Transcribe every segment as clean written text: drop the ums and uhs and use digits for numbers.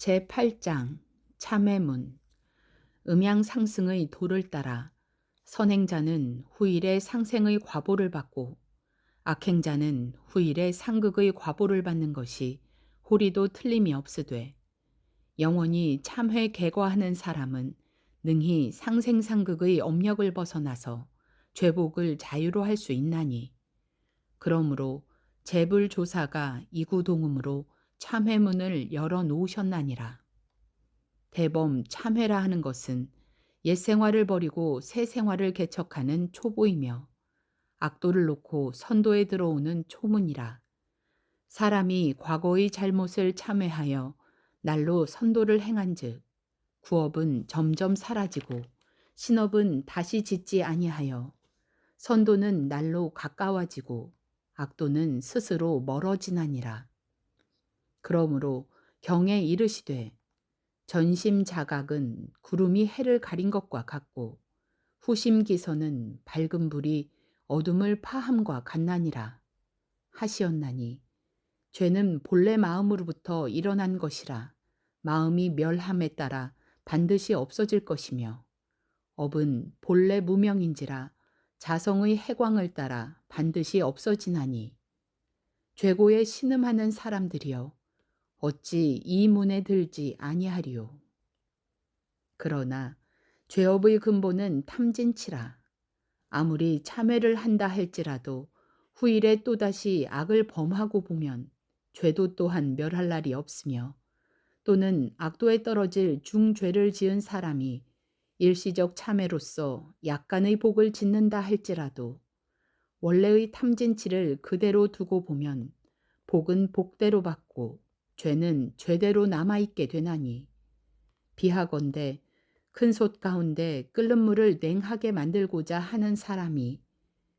제8장 참회문. 음양 상승의 도를 따라 선행자는 후일에 상생의 과보를 받고 악행자는 후일에 상극의 과보를 받는 것이 호리도 틀림이 없으되, 영원히 참회 개과하는 사람은 능히 상생상극의 업력을 벗어나서 죄복을 자유로 할 수 있나니, 그러므로 재불조사가 이구동음으로 참회문을 열어 놓으셨나니라. 대범 참회라 하는 것은 옛 생활을 버리고 새 생활을 개척하는 초보이며, 악도를 놓고 선도에 들어오는 초문이라. 사람이 과거의 잘못을 참회하여 날로 선도를 행한즉 구업은 점점 사라지고 신업은 다시 짓지 아니하여 선도는 날로 가까워지고 악도는 스스로 멀어지나니라. 그러므로 경에 이르시되, 전심자각은 구름이 해를 가린 것과 같고 후심기선은 밝은 불이 어둠을 파함과 같나니라 하시었나니, 죄는 본래 마음으로부터 일어난 것이라 마음이 멸함에 따라 반드시 없어질 것이며, 업은 본래 무명인지라 자성의 해광을 따라 반드시 없어지나니, 죄고에 신음하는 사람들이여 어찌 이 문에 들지 아니하리요. 그러나 죄업의 근본은 탐진치라. 아무리 참회를 한다 할지라도 후일에 또다시 악을 범하고 보면 죄도 또한 멸할 날이 없으며, 또는 악도에 떨어질 중죄를 지은 사람이 일시적 참회로서 약간의 복을 짓는다 할지라도 원래의 탐진치를 그대로 두고 보면 복은 복대로 받고 죄는 죄대로 남아있게 되나니, 비하건대 큰 솥 가운데 끓는 물을 냉하게 만들고자 하는 사람이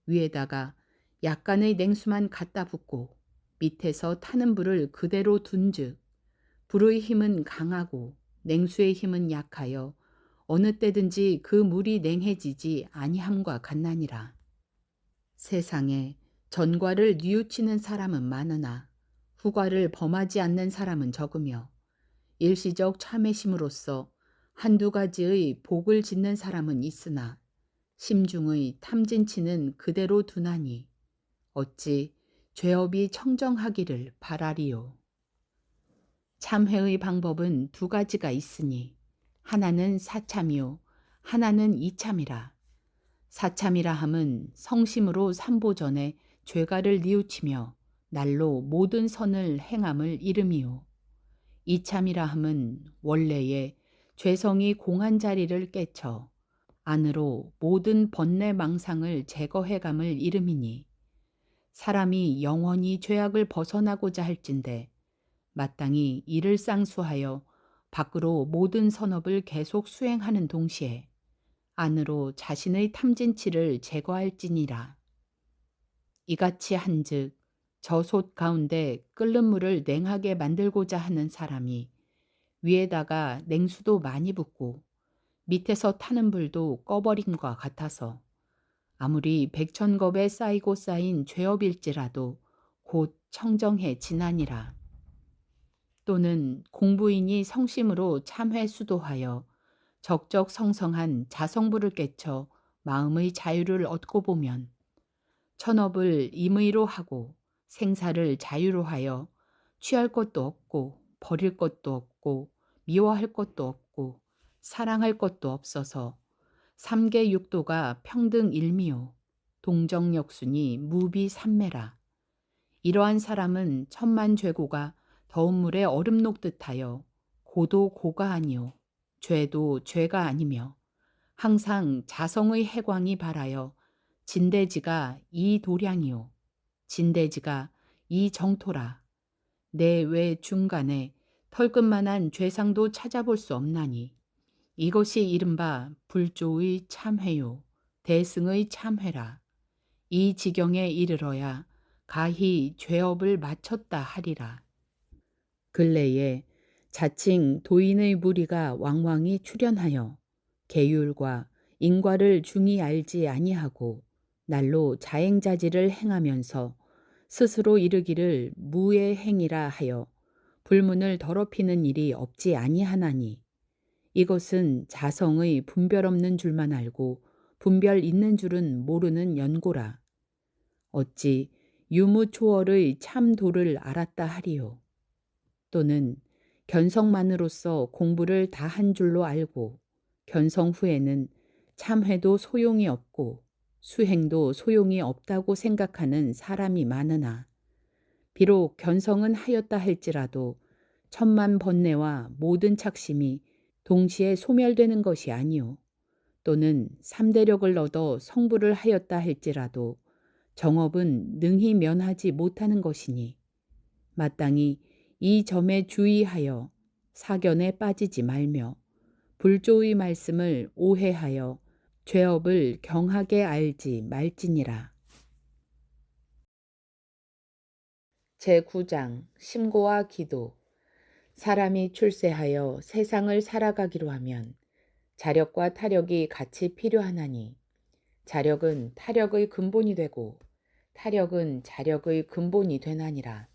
위에다가 약간의 냉수만 갖다 붓고 밑에서 타는 불을 그대로 둔즉 불의 힘은 강하고 냉수의 힘은 약하여 어느 때든지 그 물이 냉해지지 아니함과 같나니라. 세상에 전과를 뉘우치는 사람은 많으나 후과를 범하지 않는 사람은 적으며, 일시적 참회심으로써 한두 가지의 복을 짓는 사람은 있으나 심중의 탐진치는 그대로 두나니 어찌 죄업이 청정하기를 바라리요. 참회의 방법은 두 가지가 있으니, 하나는 사참이요 하나는 이참이라. 사참이라 함은 성심으로 삼보전에 죄가를 뉘우치며 날로 모든 선을 행함을 이름이요, 이참이라 함은 원래의 죄성이 공한 자리를 깨쳐 안으로 모든 번뇌 망상을 제거해감을 이름이니, 사람이 영원히 죄악을 벗어나고자 할진대 마땅히 이를 쌍수하여 밖으로 모든 선업을 계속 수행하는 동시에 안으로 자신의 탐진치를 제거할지니라. 이같이 한즉 저 솥 가운데 끓는 물을 냉하게 만들고자 하는 사람이 위에다가 냉수도 많이 붓고 밑에서 타는 불도 꺼버림과 같아서 아무리 백천겁에 쌓이고 쌓인 죄업일지라도 곧 청정해 지나니라. 또는 공부인이 성심으로 참회 수도하여 적적성성한 자성부를 깨쳐 마음의 자유를 얻고 보면 천업을 임의로 하고 생사를 자유로 하여 취할 것도 없고 버릴 것도 없고 미워할 것도 없고 사랑할 것도 없어서 삼계 육도가 평등 일미요 동정역순이 무비삼매라. 이러한 사람은 천만 죄고가 더운 물에 얼음 녹듯하여 고도 고가 아니요 죄도 죄가 아니며 항상 자성의 해광이 발하여 진대지가 이 도량이요 진대지가 이 정토라. 내 외 중간에 털끝만한 죄상도 찾아볼 수 없나니, 이것이 이른바 불조의 참회요 대승의 참회라. 이 지경에 이르러야 가히 죄업을 마쳤다 하리라. 근래에 자칭 도인의 무리가 왕왕이 출현하여 계율과 인과를 중히 알지 아니하고 날로 자행자지를 행하면서 스스로 이르기를 무의 행이라 하여 불문을 더럽히는 일이 없지 아니하나니 이것은 자성의 분별 없는 줄만 알고 분별 있는 줄은 모르는 연고라. 어찌 유무초월의 참 도를 알았다 하리요. 또는 견성만으로서 공부를 다 한 줄로 알고 견성 후에는 참회도 소용이 없고 수행도 소용이 없다고 생각하는 사람이 많으나 비록 견성은 하였다 할지라도 천만 번뇌와 모든 착심이 동시에 소멸되는 것이 아니요 또는 삼대력을 얻어 성불을 하였다 할지라도 정업은 능히 면하지 못하는 것이니 마땅히 이 점에 주의하여 사견에 빠지지 말며 불조의 말씀을 오해하여 죄업을 경하게 알지 말지니라. 제9장 심고와 기도. 사람이 출세하여 세상을 살아가기로 하면 자력과 타력이 같이 필요하나니 자력은 타력의 근본이 되고 타력은 자력의 근본이 되나니라.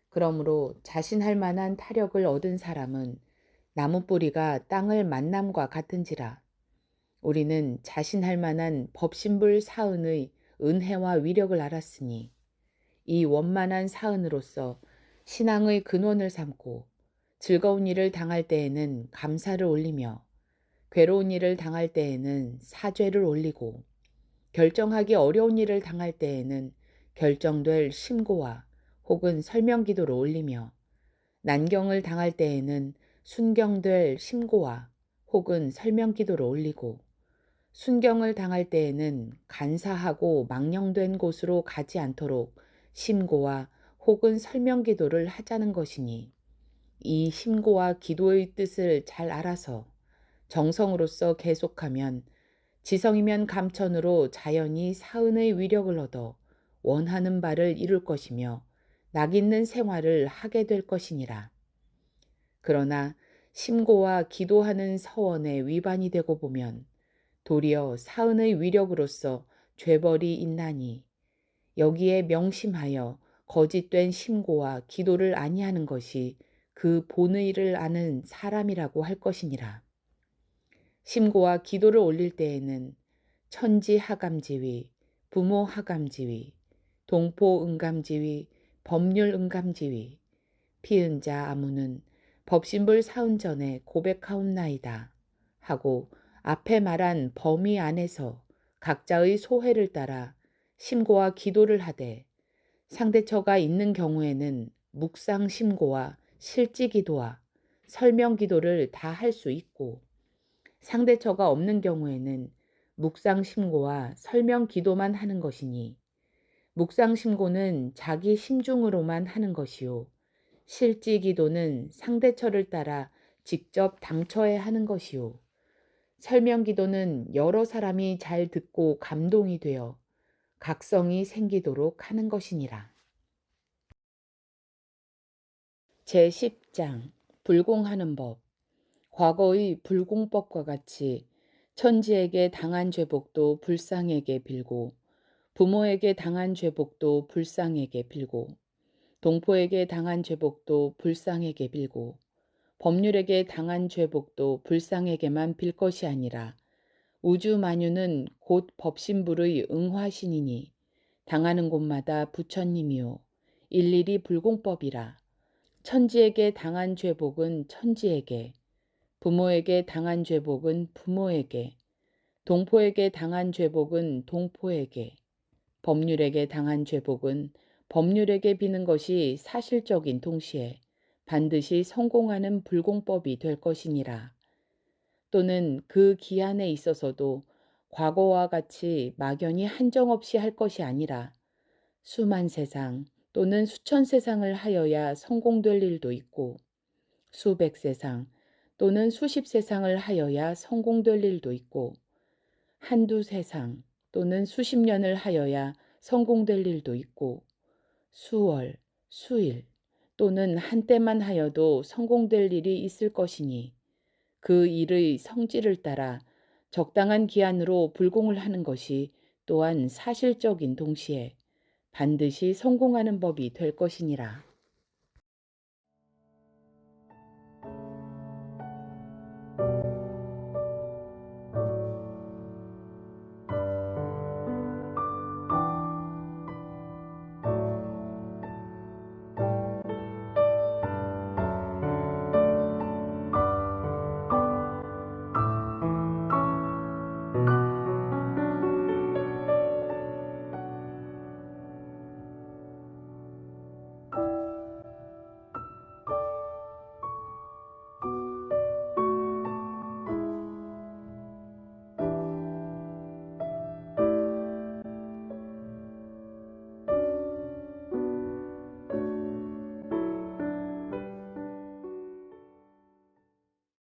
그러므로 자신할 만한 타력을 얻은 사람은 나무뿌리가 땅을 만남과 같은지라. 우리는 자신할 만한 법신불 사은의 은혜와 위력을 알았으니 이 원만한 사은으로서 신앙의 근원을 삼고 즐거운 일을 당할 때에는 감사를 올리며 괴로운 일을 당할 때에는 사죄를 올리고 결정하기 어려운 일을 당할 때에는 결정될 심고와 혹은 설명기도를 올리며 난경을 당할 때에는 순경될 심고와 혹은 설명기도를 올리고 순경을 당할 때에는 간사하고 망령된 곳으로 가지 않도록 심고와 혹은 설명기도를 하자는 것이니 이 심고와 기도의 뜻을 잘 알아서 정성으로서 계속하면 지성이면 감천으로 자연히 사은의 위력을 얻어 원하는 바를 이룰 것이며 낙 있는 생활을 하게 될 것이니라. 그러나 심고와 기도하는 서원에 위반이 되고 보면 도리어 사은의 위력으로서 죄벌이 있나니 여기에 명심하여 거짓된 심고와 기도를 아니하는 것이 그 본의를 아는 사람이라고 할 것이니라. 심고와 기도를 올릴 때에는 천지 하감지위, 부모 하감지위, 동포 응감지위, 법률 응감지위, 피은 자 아무는 법신불 사은 전에 고백하옵나이다 하고 앞에 말한 범위 안에서 각자의 소회를 따라 심고와 기도를 하되 상대처가 있는 경우에는 묵상 심고와 실지 기도와 설명 기도를 다 할 수 있고 상대처가 없는 경우에는 묵상 심고와 설명 기도만 하는 것이니 묵상 심고는 자기 심중으로만 하는 것이요 실지 기도는 상대처를 따라 직접 당처에 하는 것이요 설명 기도는 여러 사람이 잘 듣고 감동이 되어 각성이 생기도록 하는 것이니라. 제10장 불공하는 법. 과거의 불공법과 같이 천지에게 당한 죄복도 불상에게 빌고 부모에게 당한 죄복도 불상에게 빌고 동포에게 당한 죄복도 불상에게 빌고 법률에게 당한 죄복도 불상에게만 빌 것이 아니라 우주 만유는 곧 법신불의 응화신이니 당하는 곳마다 부처님이요 일일이 불공법이라. 천지에게 당한 죄복은 천지에게, 부모에게 당한 죄복은 부모에게, 동포에게 당한 죄복은 동포에게, 법률에게 당한 죄복은 법률에게 비는 것이 사실적인 동시에 반드시 성공하는 불공법이 될 것이니라. 또는 그 기한에 있어서도 과거와 같이 막연히 한정없이 할 것이 아니라 수만 세상 또는 수천 세상을 하여야 성공될 일도 있고 수백 세상 또는 수십 세상을 하여야 성공될 일도 있고 한두 세상 또는 수십 년을 하여야 성공될 일도 있고 수월, 수일 또는 한때만 하여도 성공될 일이 있을 것이니 그 일의 성질을 따라 적당한 기한으로 불공을 하는 것이 또한 사실적인 동시에 반드시 성공하는 법이 될 것이니라.